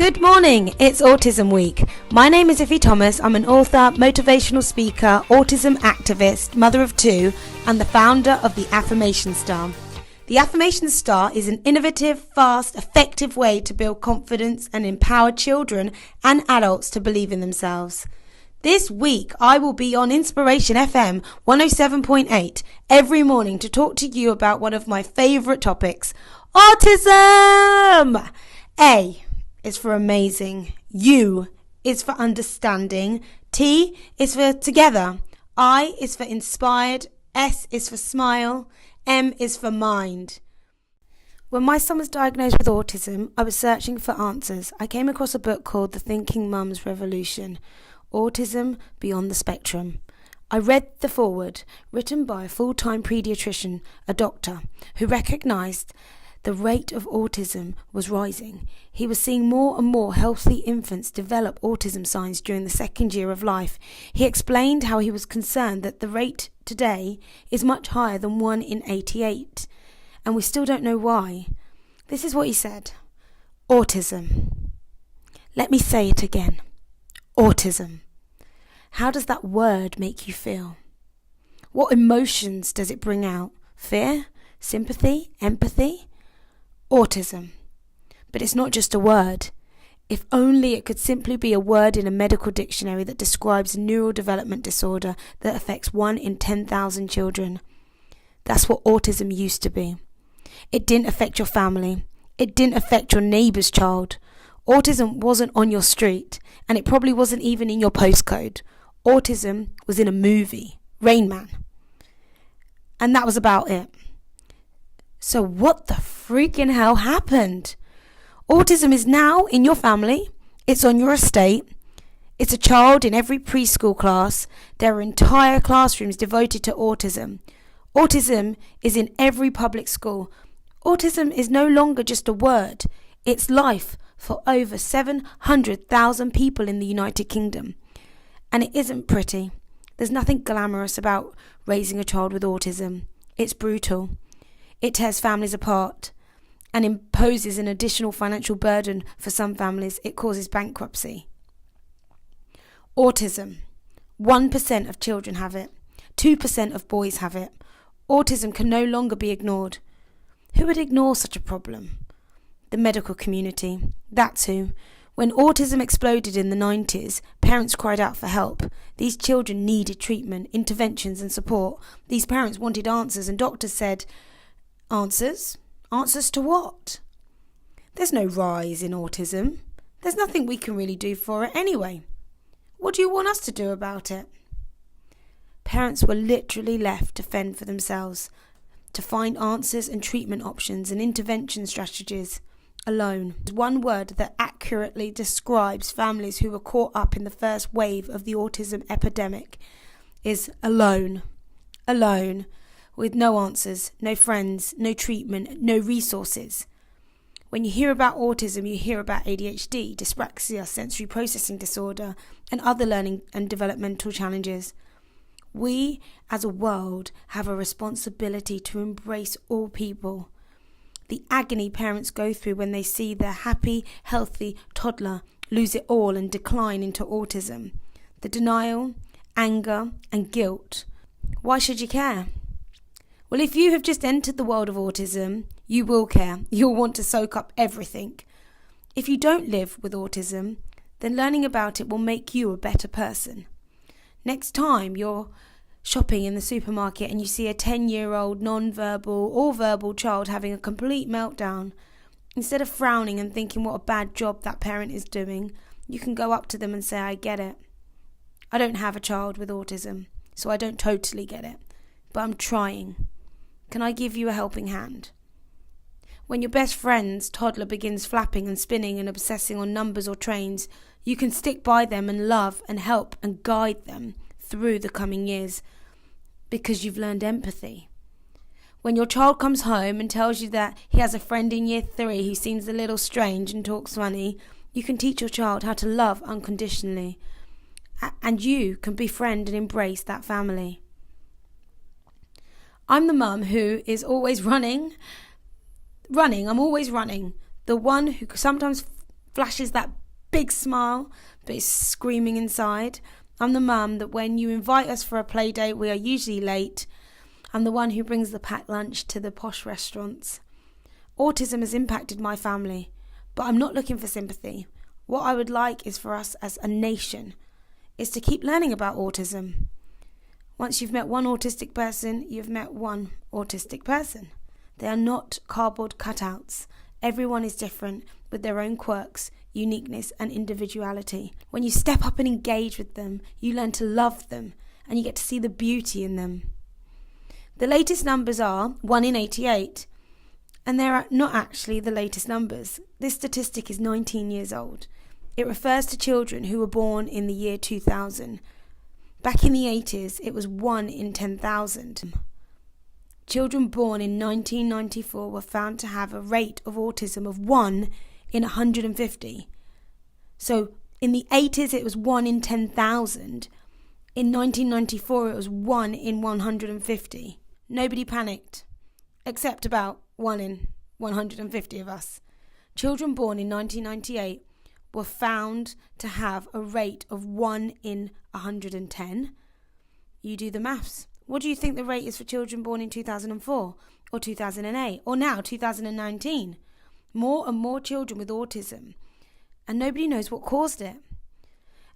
Good morning, it's Autism Week. My name is A.U.T.I.S. I'm an author, motivational speaker, autism activist, mother of two, and the founder of the Affirmation Star. The Affirmation Star is an innovative, fast, effective way to build confidence and empower children and adults to believe in themselves. This week, I will be on Inspiration FM 107.8 every morning to talk to you about one of my favourite topics, autism! A is for amazing. U is for understanding. T is for together. I is for inspired. S is for smile. M is for mind. When my son was diagnosed with autism, I was searching for answers. I came across a book called The Thinking Mum's Revolution, Autism Beyond the Spectrum. I read the foreword, written by a full-time paediatrician, a doctor, who recognised the rate of autism was rising. He was seeing more and more healthy infants develop autism signs during the second year of life. He explained how he was concerned that the rate today is much higher than 1 in 88, and we still don't know why. This is what he said. Autism. Let me say it again. Autism. How does that word make you feel? What emotions does it bring out? Fear? Sympathy? Empathy? Autism. But it's not just a word. If only it could simply be a word in a medical dictionary that describes a neurodevelopment disorder that affects 1 in 10,000 children. That's what autism used to be. It didn't affect your family. It didn't affect your neighbour's child. Autism wasn't on your street, and it probably wasn't even in your postcode. Autism was in a movie, Rain Man. And that was about it. So what the freaking hell happened? Autism is now in your family. It's on your estate. It's a child in every preschool class. There are entire classrooms devoted to autism. Autism is in every public school. Autism is no longer just a word. It's life for over 700,000 people in the United Kingdom. And it isn't pretty. There's nothing glamorous about raising a child with autism. It's brutal. It tears families apart and imposes an additional financial burden for some families. It causes bankruptcy. Autism. 1% of children have it. 2% of boys have it. Autism can no longer be ignored. Who would ignore such a problem? The medical community. That's who. When autism exploded in the 90s, parents cried out for help. These children needed treatment, interventions and support. These parents wanted answers, and doctors said, answers? Answers to what? There's no rise in autism. There's nothing we can really do for it anyway. What do you want us to do about it? Parents were literally left to fend for themselves, to find answers and treatment options and intervention strategies alone. One word that accurately describes families who were caught up in the first wave of the autism epidemic is alone. Alone. With no answers, no friends, no treatment, no resources. When you hear about autism, you hear about ADHD, dyspraxia, sensory processing disorder, and other learning and developmental challenges. We, as a world, have a responsibility to embrace all people. The agony parents go through when they see their happy, healthy toddler lose it all and decline into autism. The denial, anger, and guilt. Why should you care? Well, if you have just entered the world of autism, you will care. You'll want to soak up everything. If you don't live with autism, then learning about it will make you a better person. Next time you're shopping in the supermarket and you see a 10-year-old non-verbal or verbal child having a complete meltdown, instead of frowning and thinking what a bad job that parent is doing, you can go up to them and say, I get it. I don't have a child with autism, so I don't totally get it, but I'm trying. Can I give you a helping hand? When your best friend's toddler begins flapping and spinning and obsessing on numbers or trains, you can stick by them and love and help and guide them through the coming years because you've learned empathy. When your child comes home and tells you that he has a friend in year 3 who seems a little strange and talks funny, you can teach your child how to love unconditionally, and you can befriend and embrace that family. I'm the mum who is always running. I'm always running. The one who sometimes flashes that big smile, but is screaming inside. I'm the mum that when you invite us for a play date, we are usually late. I'm the one who brings the packed lunch to the posh restaurants. Autism has impacted my family, but I'm not looking for sympathy. What I would like is for us as a nation is to keep learning about autism. Once you've met one autistic person, you've met one autistic person. They are not cardboard cutouts. Everyone is different with their own quirks, uniqueness and individuality. When you step up and engage with them, you learn to love them and you get to see the beauty in them. The latest numbers are 1 in 88, and they're not actually the latest numbers. This statistic is 19 years old. It refers to children who were born in the year 2000. Back in the 80s, it was 1 in 10,000. Children born in 1994 were found to have a rate of autism of 1 in 150. So in the 80s, it was 1 in 10,000. In 1994, it was 1 in 150. Nobody panicked, except about 1 in 150 of us. Children born in 1998 were found to have a rate of 1 in 110. You do the maths. What do you think the rate is for children born in 2004 or 2008 or now 2019? More and more children with autism, and nobody knows what caused it.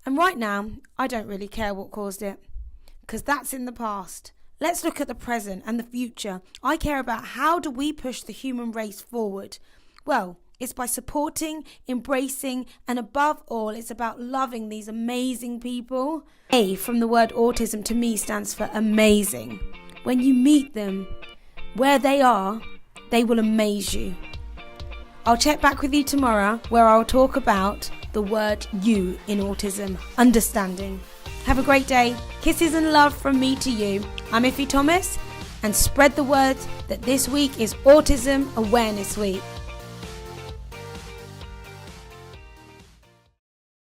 And right now, I don't really care what caused it, because that's in the past. Let's look at the present and the future. I care about how do we push the human race forward. Well, it's by supporting, embracing, and above all, it's about loving these amazing people. A from the word autism to me stands for amazing. When you meet them where they are, they will amaze you. I'll check back with you tomorrow where I'll talk about the word you in autism, understanding. Have a great day. Kisses and love from me to you. I'm A.U.T.I.S M, and spread the word that this week is Autism Awareness Week.